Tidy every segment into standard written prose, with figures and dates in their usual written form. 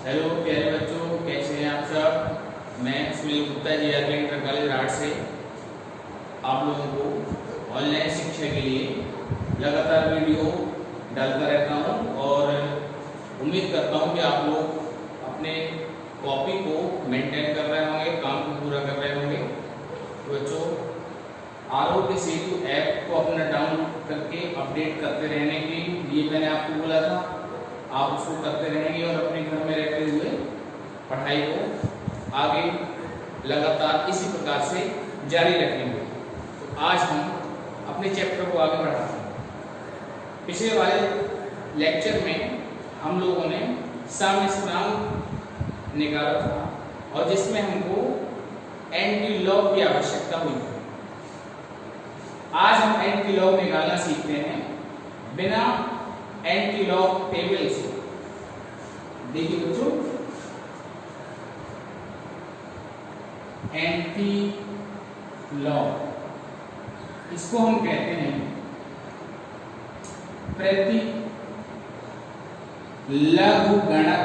Hello प्यारे बच्चों, कैसे हैं आप सब। मैं Sunil Gupta ji inter college art से आप लोगों को ऑनलाइन शिक्षा के लिए लगातार वीडियो डालता रहता हूं और उम्मीद करता हूं कि आप लोग अपने कॉपी को मेंटेन कर रहे होंगे, काम को पूरा कर रहे होंगे। तो बच्चों, आरोग्य सेतु ऐप को अपना डाउनलोड करके अपडेट करते रहने के लिए मैंने आपको बोला था, आप उसको करते रहेंगे और अपने घर में रहते हुए पढ़ाई को आगे लगातार इसी प्रकार से जारी रखेंगे। तो आज हम अपने चैप्टर को आगे बढ़ाते हैं। पिछले वाले लेक्चर में हम लोगों ने साम्य स्थिरांक निकाला था और जिसमें हमको एंटी लॉग की आवश्यकता हुई थी। आज हम एंटी लॉग निकालना सीखते हैं बिना एंटी लॉग टेबल से। देखिए बच्चों, एंटी लॉग इसको हम कहते हैं प्रति लघुगणक।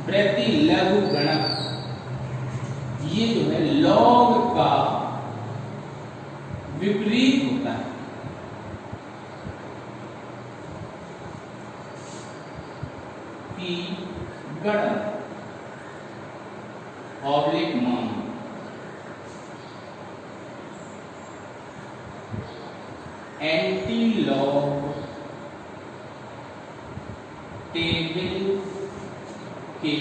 प्रति लघुगणक ये जो है लॉग का विपरीत होता है। की गणक ऑब्लिक मान। एंटी लॉग टेबल के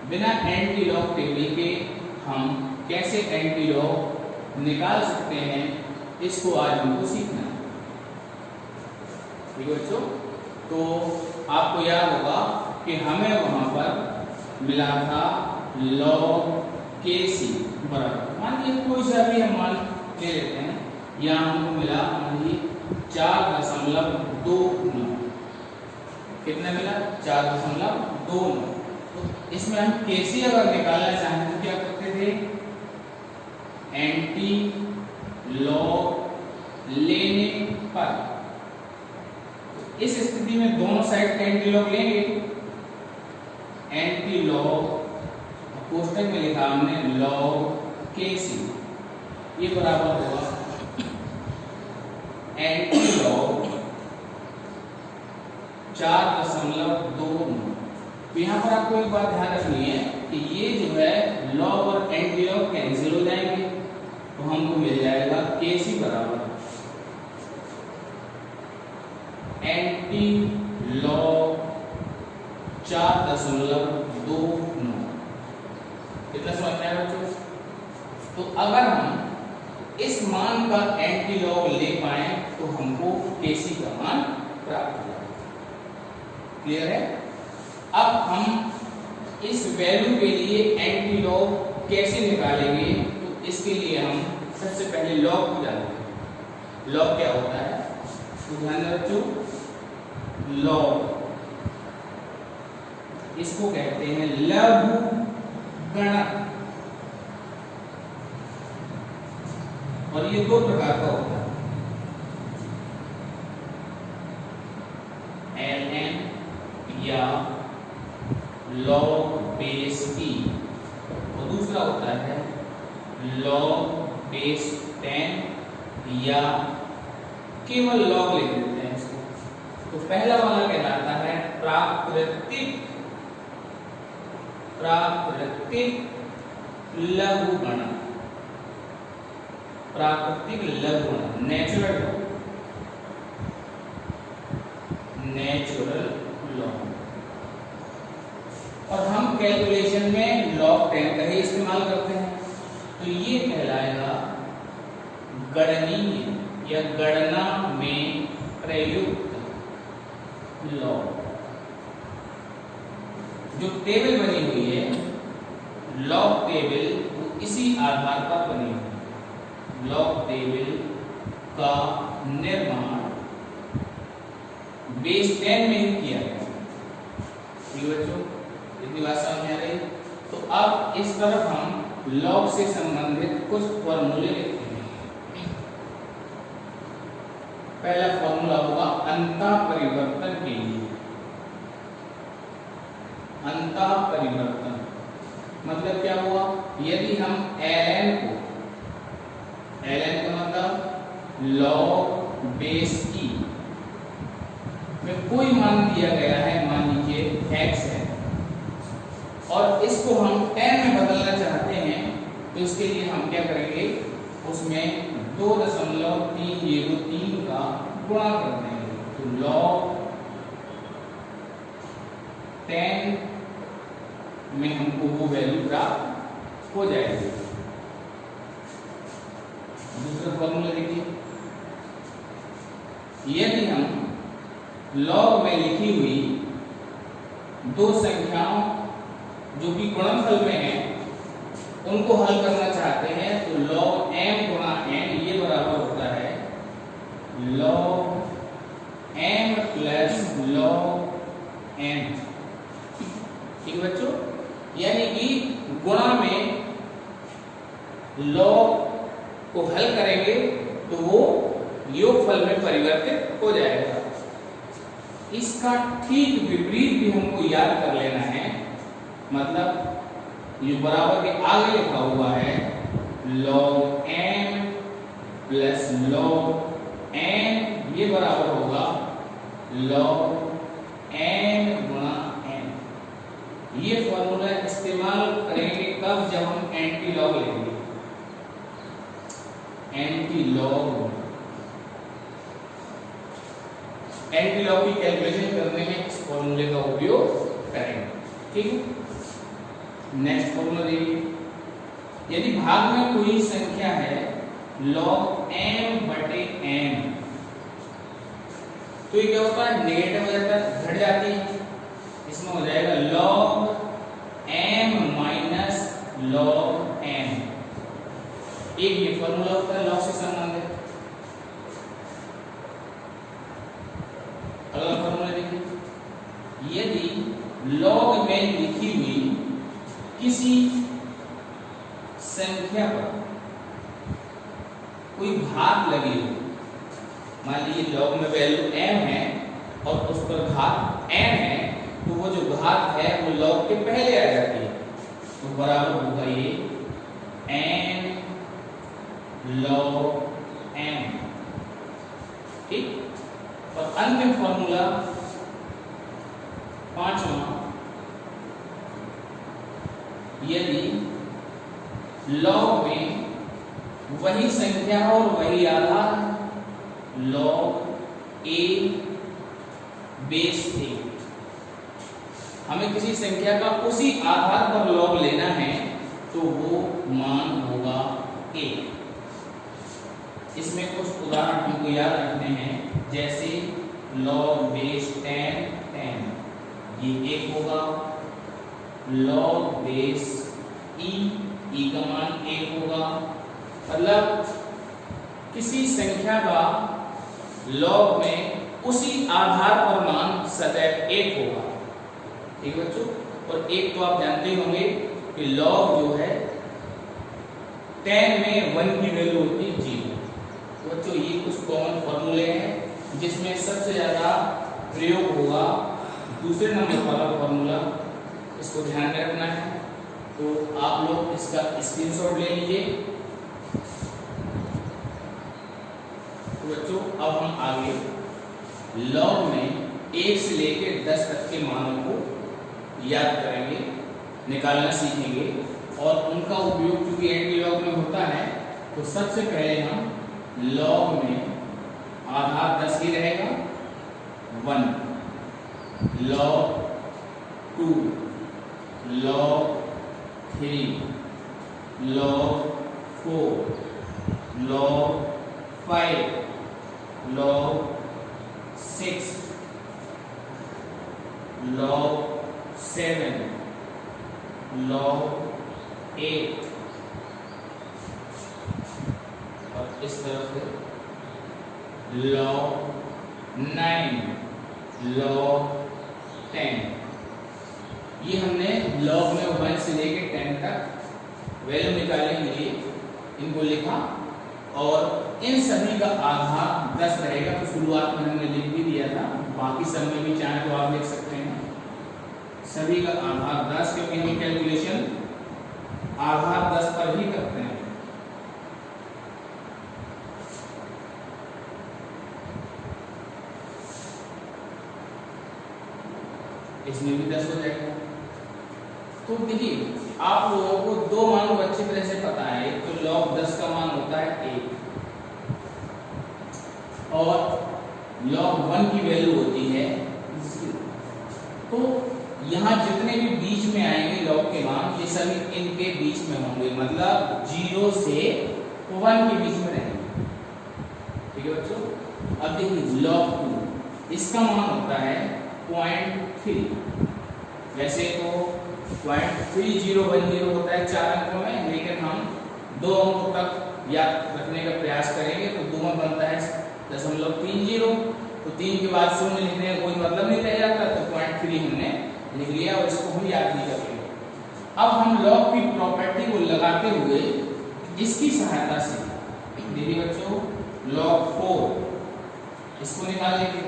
बिना एंटी लॉग टेबल के हम कैसे एंटी लॉग निकाल सकते हैं, इसको आज हमको सीखना है। ठीक है बच्चों, तो आपको याद होगा कि हमें वहां पर मिला था log kc बराबर, मान लीजिए कोई सा भी हम मान ले लेते हैं। यहाँ हमको मिला मान लीजिए 4.29। कितना मिला? 4.29। तो इसमें हम kc अगर निकालना चाहें तो क्या करते थे? एंटी लॉग लेने पर इस स्थिति में दोनों साइड का एंटी लॉग लेंगे। एंटी लॉग कोष्टक में लिखा हमने लॉग केसी, ये बराबर होगा एंटी लॉग 4.29। यहाँ पर आपको एक बात ध्यान रखनी है कि ये जो है लॉग और एंटी लॉग कैंसिल हो जाएंगे, तो हमको मिल जाएगा केसी बराबर एंटी लॉग 4.29। कितना समझ में आया बच्चों? तो अगर हम इस मान का एंटी लॉग ले पाए तो हमको केसी का मान प्राप्त हो जाएगा। क्लियर है? अब हम इस वैल्यू के लिए एंटी लॉग कैसे निकालेंगे, तो इसके लिए हम सबसे पहले लॉग को जानेंगे। लॉग क्या होता है तो ध्यान रखो, लॉग इसको कहते हैं लघुगणक और ये दो प्रकार का होता है, ln या log बेस e और दूसरा होता है log बेस 10 या केवल log ले लेते हैं इसको। तो पहला वाला कहलाता है प्राकृतिक लघुगणक। प्राकृतिक लघुगणक नेचुरल लॉग। और हम कैलकुलेशन में log 10 का ही इस्तेमाल करते हैं, तो ये कहलाएगा गणनीय या गणना में प्रयुक्त लॉग। जो टेबल बनी हुई है लॉग टेबल, वो इसी आधार पर बनी हुई है। लॉग टेबल का निर्माण बेस 10 में ही किया गया। ठीक है बच्चों, इतनी बात समझ में आ रही? तो अब इस तरफ हम लॉग से संबंधित कुछ फॉर्मूले लिखते हैं। पहला फॉर्मूला होगा अंतः परिवर्तन के लिए। अंतः परिवर्तन मतलब क्या हुआ, यदि हम ln को, ln का मतलब log बेस e में कोई मान दिया गया है, मान लीजिए x है, और इसको हम 10 में बदलना चाहते हैं, तो इसके लिए हम क्या करेंगे, उसमें 2.303 का गुणा कर देंगे, तो log 10 में हमको वो वैल्यू प्राप्त हो जाएगी। दूसरा फॉर्मूला देखिए, यदि हम log में लिखी हुई दो संख्याओं जो कि गुणनफल में है उनको हल करना चाहते हैं, तो log m गुणा n ये बराबर होता है log m plus log n। ठीक बच्चों, यानी कि गुणा में log को हल करेंगे तो वो योगफल में परिवर्तित हो जाएगा। इसका ठीक विपरीत भी हमको याद कर लेना है, मतलब ये बराबर के आगे लिखा हुआ है log m plus log n, ये बराबर होगा log n गुणा n। ये फॉर्मूला इस्तेमाल करेंगे कब, जब हम एंटी लॉग लेंगे। एंटी लॉग की कैलकुलेशन करने में इस फॉर्मूले का उपयोग करेंगे। ठीक है, नेक्स्ट फॉर्मूला देखिए, यदि भाग में कोई संख्या है log m बटे n, तो ये क्या होता है, नेगेटिव हो जाता है, घट जाती है, इसमें हो जाएगा log m minus log n। एक ये फॉर्मूला होता है log से संबंधित। अगला फॉर्मूला देखिए, यदि log में लिखी हुई किसी संख्या पर कोई घात लगी हो, मान लीजिए log में वैल्यू m है और उस पर घात n है, तो वो जो घात है वो log के पहले आ जाती है, तो बराबर होगा ये n log m। ठीक, और अंतिम फॉर्मूला पांचवा, यदि log में वही संख्या और वही आधार log a बेस a, हमें किसी संख्या का उसी आधार पर log लेना है, तो वो मान होगा a। इसमें कुछ उदाहरण हमको याद रखने हैं, जैसे log बेस 10 ये 1 होगा, log बेस e का मान 1 होगा, मतलब किसी संख्या का log में उसी आधार पर मान सदैव 1 होगा। ठीक है बच्चों, और एक तो आप जानते ही होंगे कि log जो है 10 में 1 की वैल्यू होती है 0। बच्चों ये कुछ कॉमन फॉर्मूले हैं जिसमें सबसे ज्यादा प्रयोग होगा दूसरे नंबर वाला फॉर्मूला, इसको ध्यान में रखना है। तो आप लोग इसका स्क्रीनशॉट ले लीजिए। तो बच्चों अब हम आगे log में 1 से लेकर 10 तक के मानों को याद करेंगे, निकालना सीखेंगे, और उनका उपयोग क्योंकि एंटी लॉग में होता है, तो सबसे पहले हम log में आधार 10 ही रहेगा 1, log 2, log 3, log 4, log 5, log 6, log 7, log 8, और इस तरह से log 9, log 10। ये हमने log में 1 से लेकर 10 तक वैल्यू निकालने के लिए इनको लिखा, और इन सभी का आधार 10 रहेगा। तो शुरुआत में हमने लिख भी दिया था, बाकी सब में भी चाहे तो आप लिख सकते हैं। सभी का आधार 10, क्योंकि हम कैलकुलेशन आधार 10 पर ही करते हैं। इसमें भी 10 हो जाएगा। तो देखिए आप लोगों को दो मानों अच्छी तरह से पता है, तो log 10 का मान होता है 1 और log 1 की वैल्यू होती है 0। तो यहाँ जितने भी बीच में आएंगे log के मान, ये सभी इनके बीच में होंगे, मतलब 0 से 1 के बीच में रहेंगे। ठीक है बच्चों। अब देखिए log 2, इसका मान होता है 0.3। वैसे तो 0.3010 होता है 4 अंकों में, लेकिन हम 2 अंकों तक याद रखने का प्रयास करेंगे। तो 2 में बनता है 0.30, तो 3 के बाद 0 लिखने का कोई मतलब नहीं रह जाता, तो 0.3 हमने लिख लिया और इसको हम याद नहीं करेंगे। अब हम log की प्रॉपर्टी को लगाते हुए इसकी सहायता से देखिए बच्चों log 4 इसको निकालेंगे।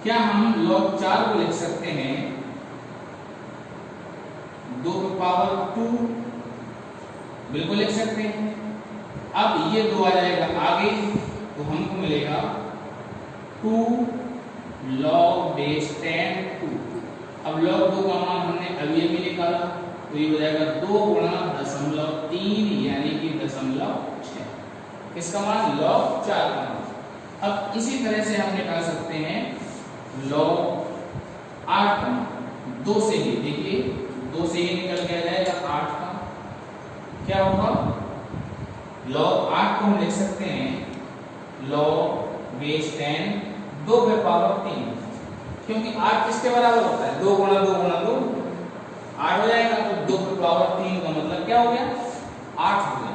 क्या हम log 4 को लिख सकते हैं 2 की पावर 2? बिल्कुल लिख सकते हैं। अब ये 2 आ जाएगा आगे, तो हमको मिलेगा 2 log base 10 2। अब log 2 का मान हमने अभी अभी निकाला, तो ये हो जाएगा 2 गुणा 0.3 यानी कि 0.6। इसका मान log 4 का मान। अब इसी तरह से हम निकाल सकते हैं log 8 का मान 2 से ही। देखिए 2 से ही निकल के आ जाएगा 8 का। क्या होगा log 8 को हम लिख सकते हैं log base 10 2 के पावर 3, क्योंकि 8 किसके बराबर होता है 2 गुणा 2 गुणा 2 8 हो जाएगा। तो 2 के पावर 3 का मतलब क्या हो गया 8 हो गया।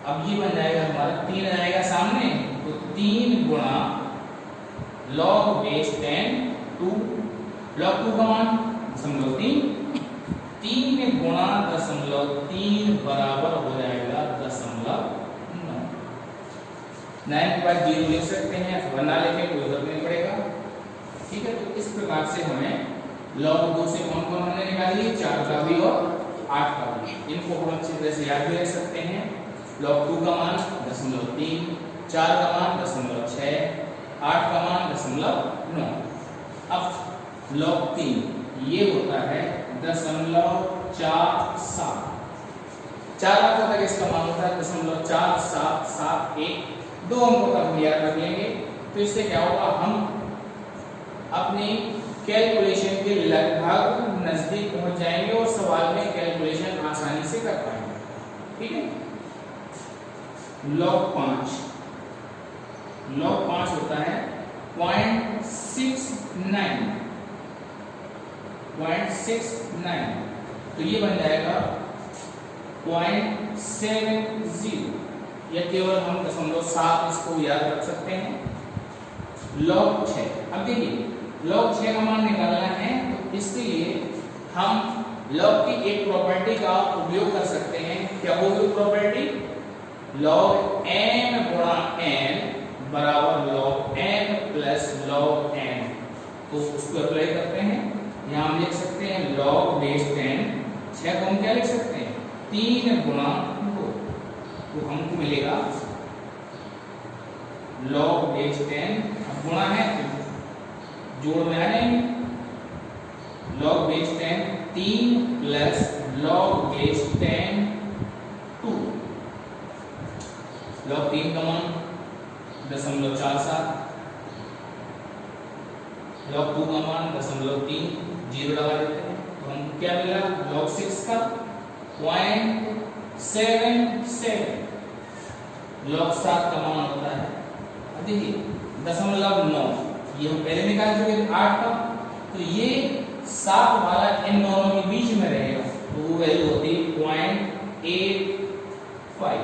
अब ये बन जाएगा हमारा 3 आ जाएगा सामने, तो 3 गुणा log base 10 2। log 2 का मान 0.3, 3 में गुणा 0.3 बराबर हो जाएगा 0.9। 9 के बाद 0 लिख सकते हैं, वरना लिखे कोई जरूरत नहीं पड़ेगा। ठीक है। तो इस प्रकार से हमें log 2 से कौन कौन हमने निकाली, 4 का भी और 8 का भी। इनको हम अच्छी तरह से याद भी रख सकते हैं। log 2 का मान 0.3, 4 का मान 0.6, 8 का मान 0.9। अब log 3 ये होता है 0.47। 4 अंकों तक इसका मान होता है 0.4771। 2 अंकों तक हम याद रख लेंगे। तो इससे क्या होगा, हम अपनी कैलकुलेशन के लगभग नजदीक पहुंच जाएंगे और सवाल में कैलकुलेशन आसानी से कर पाएंगे। ठीक है। log 5 होता है 0.69। तो ये बन जाएगा 0.70, या केवल हम 0.7 इसको याद रख सकते हैं। log 6, अब देखिए log 6 का मान निकालना है, तो इसके लिए हम log की एक प्रॉपर्टी का उपयोग कर सकते हैं। क्या होगी प्रॉपर्टी, log n गुणा n बराबर log n plus log n। तो उसको अप्लाई करते हैं। यहाँ हम लिख सकते हैं log base 10, 6 को हम क्या लिख सकते हैं 3 गुणा 2, तो हमको मिलेगा log base 10। अब गुणा है तो जोड़ में आ जाएंगे, log base 10 3 plus log base 10 2। log 3 का मान 0.47, log 2 का मान 0.3, 0 लगा देते हैं, तो हमको क्या मिला log 6 का 0.77। log 7 का मान होता है, देखिए 0.9, ये हम पहले निकाल चुके थे 8 का, तो ये 7 वाला इन दोनों के बीच में रहेगा, तो वो वैल्यू होती है 0.85,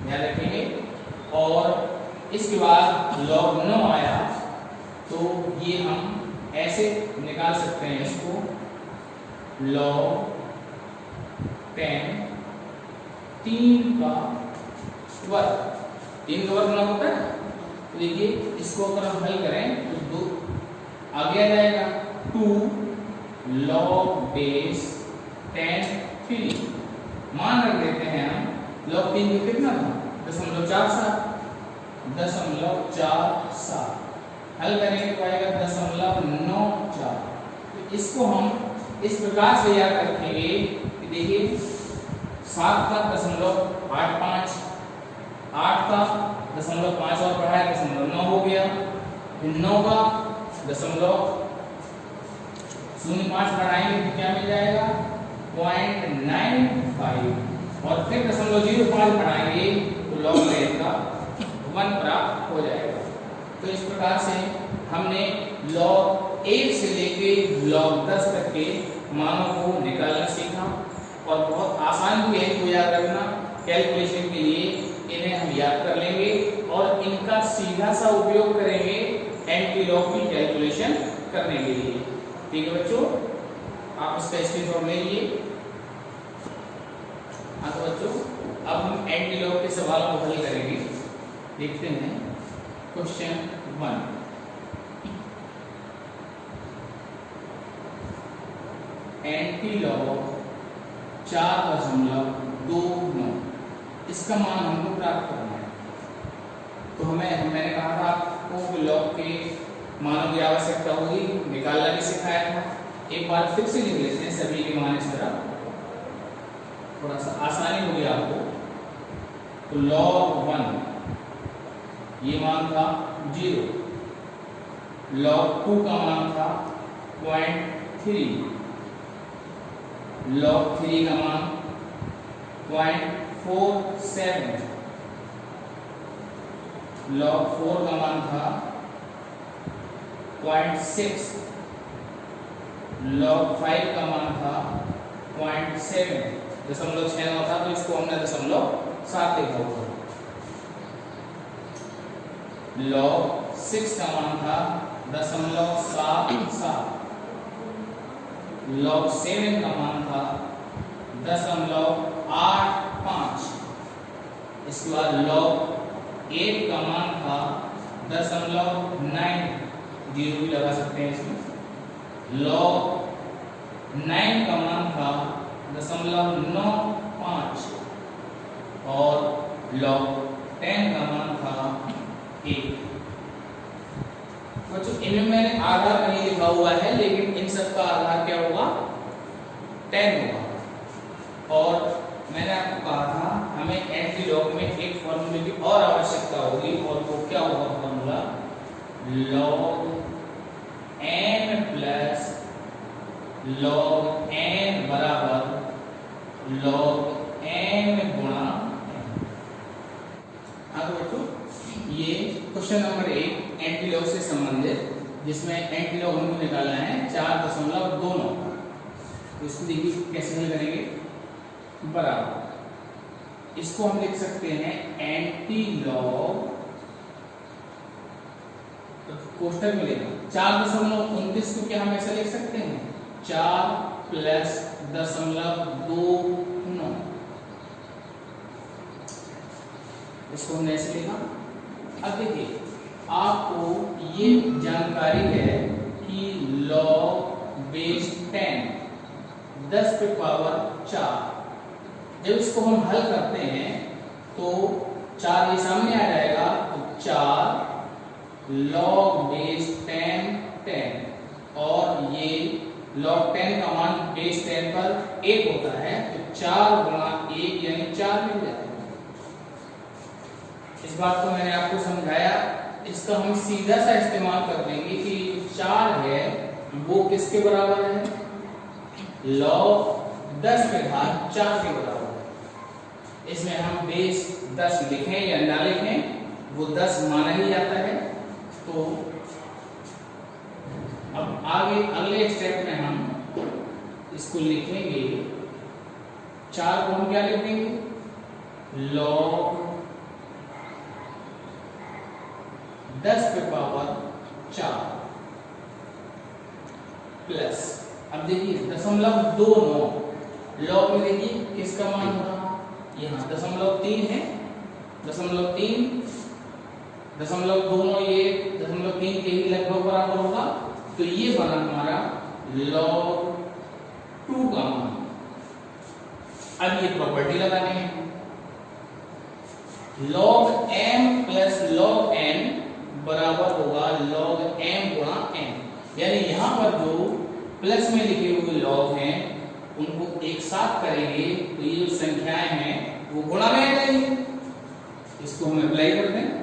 ध्यान रखेंगे। और इसके बाद log 9 आया, तो ये हम ऐसे निकाल सकते हैं इसको log 10 3 का वर्ग। 3 का वर्ग 9 होता है। तो देखिए इसको अगर हम हल करें तो 2 आगे आ जाएगा 2 log बेस 10 3। मान रख देते हैं हम log 3 को कितना था 0.47 हल करेंगे तो आएगा 0.94। तो इसको हम इस प्रकार से याद रखेंगे कि देखिए 7 का 0.85, 8 का 0.5 और बढ़ाया 0.9 हो गया, फिर 9 का 0.05 बढ़ाएंगे तो क्या मिल जाएगा 0.95 और फिर 0.05 बढ़ाएंगे तो log 10 का 1 प्राप्त हो जाएगा। तो इस प्रकार से हमने log 1 से लेके log 10 तक के मानों को निकालना सीखा और बहुत आसान भी है इनको याद रखना। कैलकुलेशन के लिए इन्हें हम याद कर लेंगे और इनका सीधा सा उपयोग करेंगे एंटी लॉग की कैलकुलेशन करने के लिए। ठीक है बच्चों, आप इसका स्क्रीनशॉट ले लीजिए। हाँ तो बच्चों अब हम एंटी लॉग के सवालों को हल करेंगे। देखते हैं क्वेश्चन 1। एंटी लॉग 4.29 इसका मान हमको प्राप्त करना है। तो मैंने कहा था आपको लॉग के मानों की आवश्यकता होगी, निकालना भी सिखाया था। एक बार फिर से लिख लेते हैं सभी के मान इस तरह, थोड़ा सा आसानी होगी आपको। तो log 1 ये मान था 0, log 2 का मान था 0.3, log 3 का मान 0.47, log 4 का मान था 0.6, log 5 का मान था 0.7, 0.6 था तो इसको हमने 0.7 लिखा हुआ। log 6 का मान था 0.77, log 7 का मान था 0.85, इसके बाद log 8 का मान था 0.9, जीरो भी लगा सकते हैं इसमें। log 9 का मान था 0.95 और log 10 का मान था 1। बच्चों इनमें मैंने आधार नहीं लिखा हुआ है, लेकिन इन सब का आधार क्या होगा 10 होगा। और मैंने आपको कहा था हमें एंटी लॉग में एक फॉर्मूले की और आवश्यकता होगी, और वो क्या होगा formula log n plus log n बराबर log n गुणा n। हाँ तो बच्चों ये क्वेश्चन नंबर 1 एंटी लॉग से संबंधित, जिसमें एंटी लॉग हमको निकालना है 4.29। तो इसको देखिए कैसे हल करेंगे। बराबर इसको हम लिख सकते हैं एंटी लॉग, कोष्टक में लेना 4.29 को क्या हम ऐसा लिख सकते हैं 4 प्लस 0.29, इसको हमने ऐसे लिखा। अब देखिए आपको ये जानकारी है कि log बेस 10 पे पावर 4, जब इसको हम हल करते हैं तो 4 ये सामने आ जाएगा, तो 4 log बेस 10 और ये log 10 का मान बेस 10 पर 1 होता है, तो 4 गुणा 1 यानी 4 मिल जाता है। इस बात को मैंने आपको समझाया। इसका हम सीधा सा इस्तेमाल कर देंगे कि 4 है वो किसके बराबर है log 10 के घात 4 के बराबर है। इसमें हम बेस 10 लिखें या ना लिखें वो 10 माना ही जाता है। तो अब आगे अगले स्टेप में हम इसको लिखेंगे, 4 को हम क्या लिखेंगे log 10 पे पावर 4 प्लस, अब देखिए 0.29 लॉग में देखिए किसका मान होगा, यहाँ 0.3 है, 0.3 दशमलव दोनों ये 0.3 के ही लगभग बराबर होगा, तो ये बना हमारा log 2 का मान। अब ये प्रॉपर्टी लगानी है, log m plus log n बराबर होगा log m गुणा n। यानी यहाँ पर जो प्लस में लिखे हुए log हैं उनको एक साथ करेंगे तो ये जो संख्याएं हैं वो गुणा में आ जाएंगी। इसको हम अप्लाई करते हैं,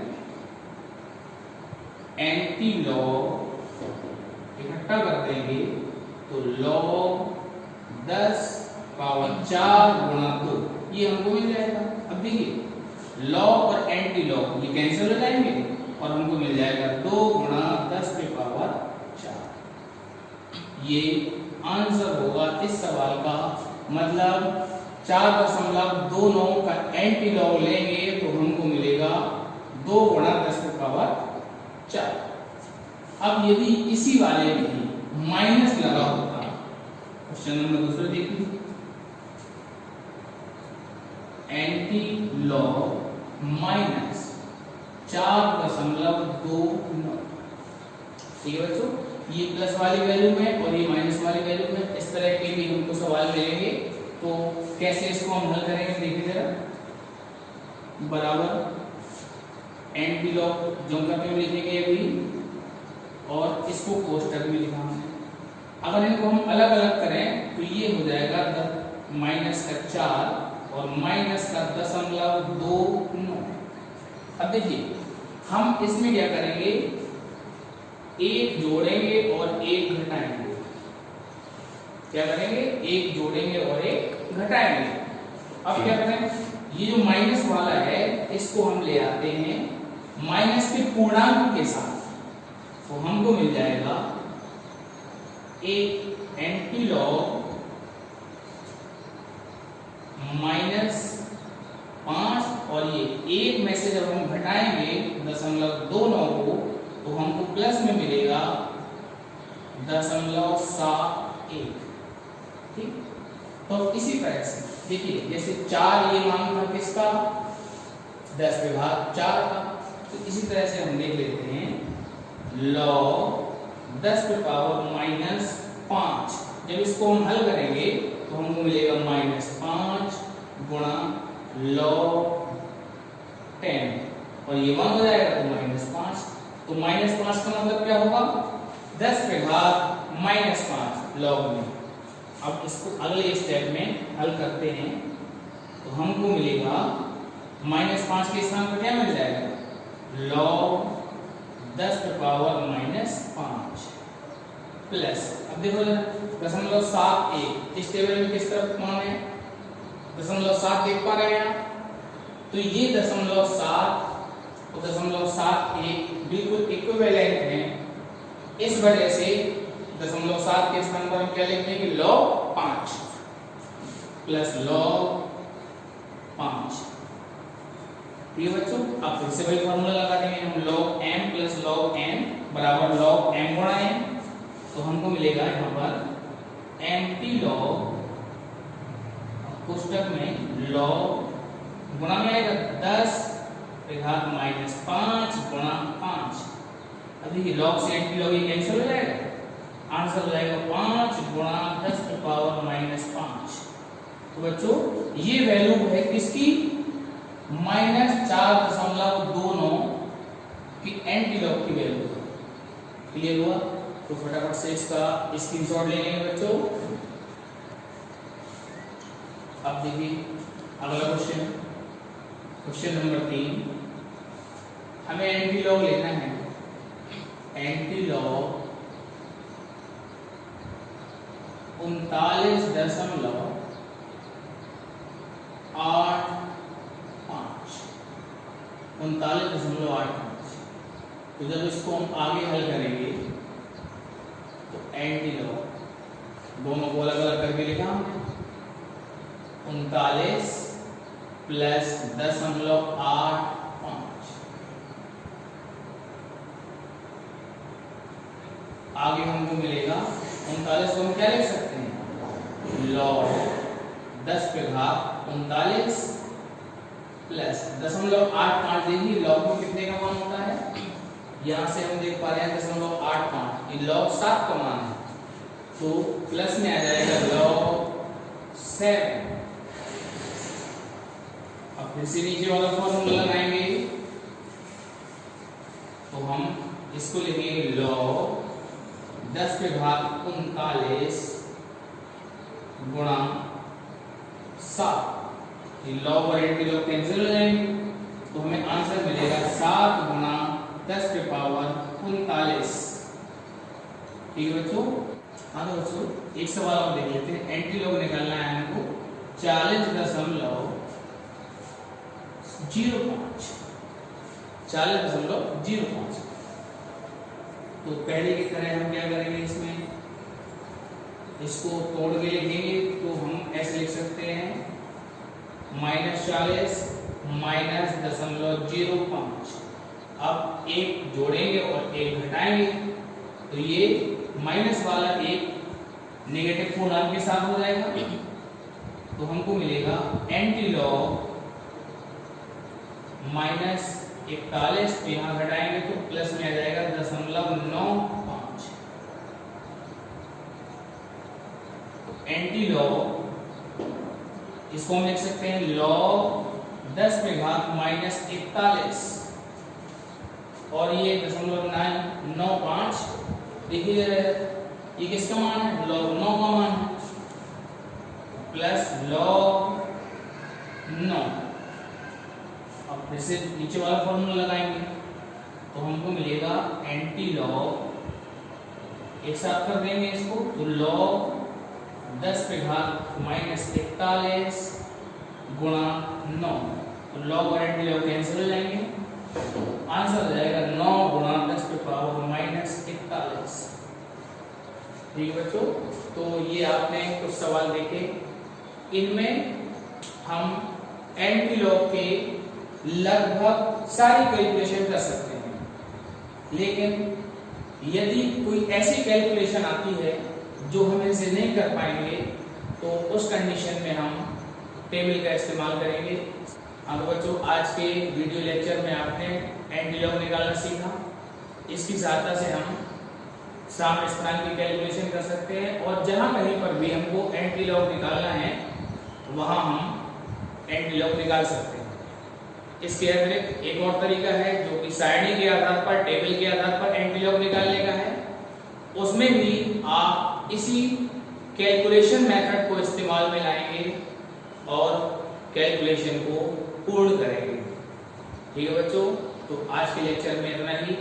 एंटी लॉग इकट्ठा कर देंगे तो log 10 पावर 4 गुणा 2 ये हमको मिल जाएगा। अब देखिए लॉग और एंटी लॉग ये कैंसिल हो जाएंगे और हमको मिल जाएगा 2 गुणा 10 की पावर 4। ये आंसर होगा इस सवाल का। मतलब 4.29 का एंटी लॉग लेंगे तो हमको मिलेगा 2 गुणा 10 की पावर 4। अब यदि इसी वाले में माइनस लगा होता, क्वेश्चन नंबर दूसरा देखिए, एंटी लॉग माइनस 4.29। ठीक है बच्चों, ये प्लस वाली वैल्यू में और ये माइनस वाली वैल्यू में, इस तरह के भी हमको सवाल मिलेंगे। तो कैसे इसको हम हल करेंगे देखिए जरा। बराबर एंटी लॉग जोंकर में लिखेंगे अभी और इसको कोष्टक में लिखा है। अगर इनको हम अलग अलग करें तो ये हो जाएगा माइनस का 4 और माइनस का 0.29। अब देखिए हम इसमें क्या करेंगे, एक जोड़ेंगे और एक घटाएंगे। क्या करेंगे, एक जोड़ेंगे और एक घटाएंगे। अब क्या करें, ये जो माइनस वाला है इसको हम ले आते हैं माइनस के पूर्णांक के साथ, तो हमको मिल जाएगा एक एंटी लॉग -5 और ये एक में से जब हम घटाएंगे 0.29 को तो हमको प्लस में मिलेगा 0.71। ठीक, तो इसी तरह से देखिए जैसे 4 ये मान था किसका, 10 के भाग 4 का, तो इसी तरह से हम देख लेते हैं log 10 की पावर -5। जब इसको हम हल करेंगे तो हमको मिलेगा -5 गुणा log 10 और ये 1 हो जाएगा तो -5। तो -5 का मतलब क्या होगा, 10 के घात -5 log में। अब इसको अगले स्टेप में हल करते हैं तो हमको मिलेगा -5 के स्थान पर क्या मिल जाएगा, log 10 की पावर -5 प्लस, अब देखो 0.71 इस टेबल में किस तरफ मान है, 0.7 देख पा रहे हैं। तो ये 0.7 और 0.71 बिल्कुल इक्विवेलेंट हैं। इस वजह से 0.7 के स्थान पर हम क्या लिखते हैं कि log 5 प्लस log 5। ये बच्चों अब फिर से वही फॉर्मूला लगा देंगे हम, log m plus log n बराबर log m गुणा n। तो हमको मिलेगा यहाँ पर एंटी लॉग कोष्टक में log गुणा में आएगा 10 के घात -5 गुणा 5। अब देखिए log से एंटी लॉग ये कैंसिल हो जाएगा, आंसर हो जाएगा 5 गुणा 10 की पावर -5। तो बच्चों ये वैल्यू है किसकी, -4.29 की एंटी लॉग की वैल्यू। क्लियर हुआ, तो फटाफट से इसका स्क्रीनशॉट ले लेंगे बच्चों। अब देखिए अगला क्वेश्चन, क्वेश्चन नंबर 3। हमें एंटी लॉग लेना है, एंटी लॉग 39.85। तो जब इसको हम आगे हल करेंगे तो एंटी लॉग दोनों को अलग अलग करके लिखा हमने, 39 प्लस 0.85। आगे हमको मिलेगा 39 को हम क्या लिख सकते हैं, log 10 के घात 39 प्लस 0.85 देखिए लॉग में कितने का मान होता है, यहाँ से हम देख पा रहे हैं 0.85, ये log 7 का मान है, तो प्लस में आ जाएगा log 7। अब फिर से नीचे वाला फॉर्मूला लगाएंगे, तो हम इसको लिखेंगे log 10⁻39 गुणा 7, ये log और एंटीलॉग कैंसिल हो जाएंगे, तो हमें आंसर मिलेगा 7 गुणा 10⁻39। ठीक है बच्चों। हाँ तो बच्चों एक सवाल और देख लेते हैं, एंटीलॉग निकालना है हमको 40.05। तो पहले की तरह हम क्या करेंगे, इसमें इसको तोड़ के लिखेंगे, तो हम ऐसे लिख सकते हैं -40 -0.05। अब एक जोड़ेंगे और एक घटाएंगे, तो ये माइनस वाला एक नेगेटिव पूर्णांक के साथ हो जाएगा, तो हमको मिलेगा एंटीलॉग -41, तो यहाँ घटाएंगे तो प्लस में आ जाएगा 0.95। एंटीलॉग इसको हम लिख सकते हैं log 10⁻⁻41 और ये 0.95। देखिए ये किसका मान है, log 9 का मान है, प्लस log 9। अब फिर से नीचे वाला फॉर्मूला लगाएंगे, तो हमको मिलेगा एंटीलॉग, एक साथ कर देंगे इसको, तो log 10⁻⁻41 गुणा 9, तो log और एंटीलॉग कैंसिल हो जाएंगे, आंसर हो जाएगा 9 गुणा 10⁻⁻41। ठीक है बच्चों। तो ये आपने कुछ सवाल देखे, इनमें हम एंटीलॉग के लगभग सारी कैलकुलेशन कर सकते हैं, लेकिन यदि कोई ऐसी कैलकुलेशन आती है जो हम इसे नहीं कर पाएंगे, तो उस कंडीशन में हम टेबल का इस्तेमाल करेंगे। हाँ तो बच्चों आज के वीडियो लेक्चर में आपने एंटीलॉग निकालना सीखा, इसकी सहायता से हम साम स्थान की कैलकुलेशन कर सकते हैं, और जहां कहीं पर भी हमको एंटीलॉग निकालना है वहां हम एंटीलॉग निकाल सकते हैं। इसके अतिरिक्त एक और तरीका है जो कि सारणी के आधार पर, टेबल के आधार पर एंटीलॉग निकालने का है, उसमें भी आप इसी कैलकुलेशन मेथड को इस्तेमाल में लाएंगे और कैलकुलेशन को पूर्ण करेंगे। ठीक है बच्चों, तो आज के लेक्चर में इतना ही।